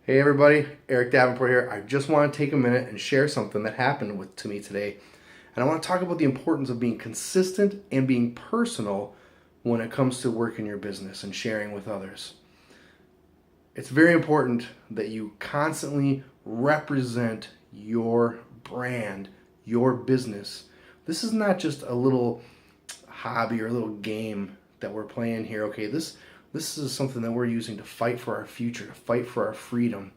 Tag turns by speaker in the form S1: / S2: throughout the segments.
S1: Hey everybody, Eric Davenport here. I just want to take a minute and share something that happened to me today. And I want to talk about the importance of being consistent and being personal when it comes to working your business and sharing with others. It's very important that you constantly represent your brand, your business. This is not just a little hobby or a little game that we're playing here. Okay, this is something that we're using to fight for our future, to fight for our freedom.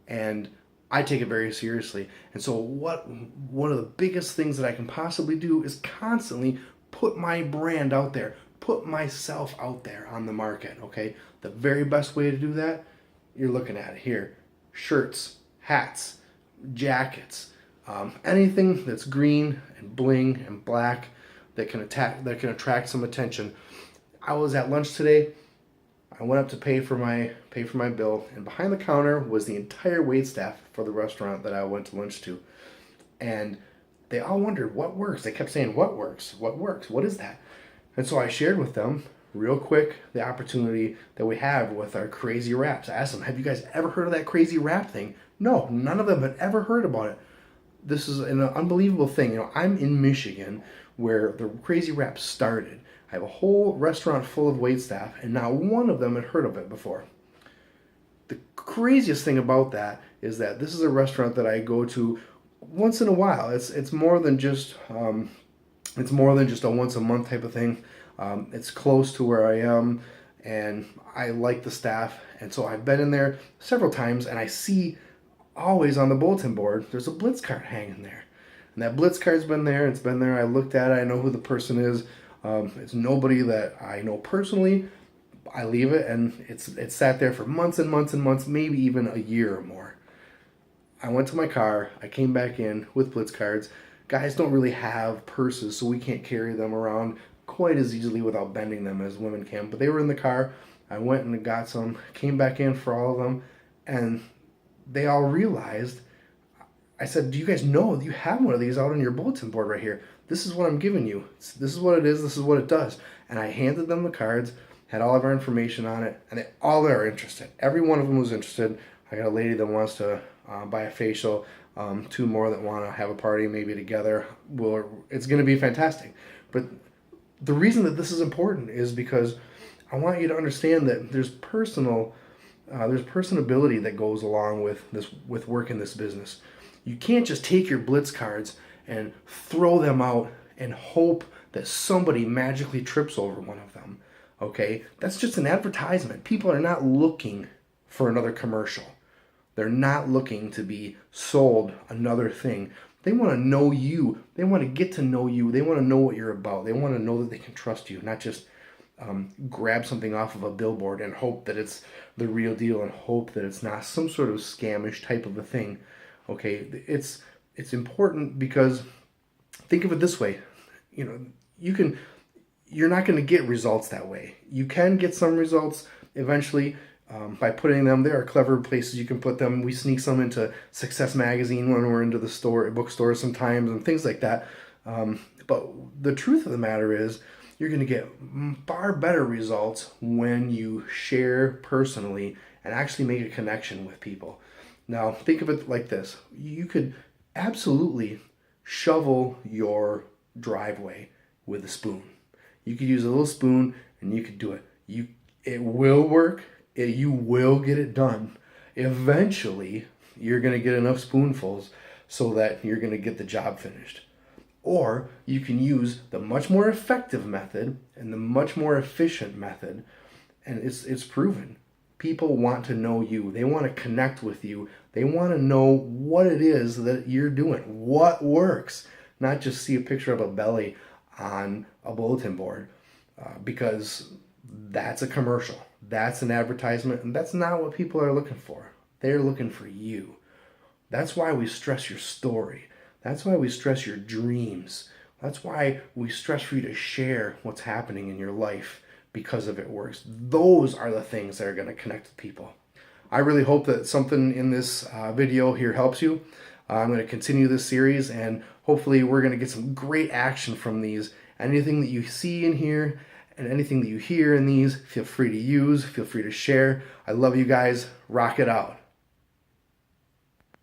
S1: And I take it very seriously. And so one of the biggest things that I can possibly do is constantly put my brand out there, put myself out there on the market, okay? The very best way to do that, you're looking at it here. Shirts, hats, jackets, anything that's green and bling and black that can attract some attention. I was at lunch today. I went up to pay for my bill, and behind the counter was the entire wait staff for the restaurant that I went to lunch to. And they all wondered what works. They kept saying, "What works? What works? What is that?" And so I shared with them real quick the opportunity that we have with our crazy wraps. I asked them, "Have you guys ever heard of that crazy wrap thing?" No, none of them had ever heard about it. This is an unbelievable thing. I'm in Michigan where the crazy wrap started. I have a whole restaurant full of waitstaff, and not one of them had heard of it before. The craziest thing about that is that this is a restaurant that I go to once in a while. It's more than just a once a month type of thing. It's close to where I am, and I like the staff, and so I've been in there several times, and I see always on the bulletin board there's a Blitz card hanging there, and that Blitz card's been there. It's been there. I looked at it. I know who the person is. It's nobody that I know personally. I leave it, and it's sat there for months and months and months, maybe even a year or more. I went to my car. I came back in with Blitz cards. Guys don't really have purses, so we can't carry them around quite as easily without bending them as women can. But they were in the car. I went and got some, came back in for all of them, and they all realized. I said, "Do you guys know you have one of these out on your bulletin board right here? This is what I'm giving you. This is what it is. This is what it does." And I handed them the cards, had all of our information on it, and they all are interested. Every one of them was interested. I got a lady that wants to buy a facial, two more that want to have a party maybe together. It's going to be fantastic. But the reason that this is important is because I want you to understand that there's personability that goes along with working this business. You can't just take your Blitz cards and throw them out and hope that somebody magically trips over one of them. Okay? That's just an advertisement. People are not looking for another commercial. They're not looking to be sold another thing. They want to know you. They want to get to know you. They want to know what you're about. They want to know that they can trust you, not just grab something off of a billboard and hope that it's the real deal and hope that it's not some sort of scamish type of a thing. Okay, it's important because think of it this way. You're not going to get results that way. You can get some results eventually by putting them. There are clever places you can put them. We sneak some into Success Magazine when we're into the bookstore sometimes, and things like that. But the truth of the matter is, you're going to get far better results when you share personally and actually make a connection with people. Now, think of it like this. You could absolutely shovel your driveway with a spoon. You could use a little spoon and you could do it. It will work. You will get it done. Eventually, you're going to get enough spoonfuls so that you're going to get the job finished. Or you can use the much more effective method and the much more efficient method, and it's proven. People want to know you. They want to connect with you. They want to know what it is that you're doing, what works, not just see a picture of a belly on a bulletin board, because that's a commercial. That's an advertisement, and that's not what people are looking for. They're looking for you. That's why we stress your story. That's why we stress your dreams. That's why we stress for you to share what's happening in your life, because if it works. Those are the things that are going to connect with people. I really hope that something in this video here helps you. I'm going to continue this series, and hopefully we're going to get some great action from these. Anything that you see in here and anything that you hear in these, feel free to use, feel free to share. I love you guys. Rock it out.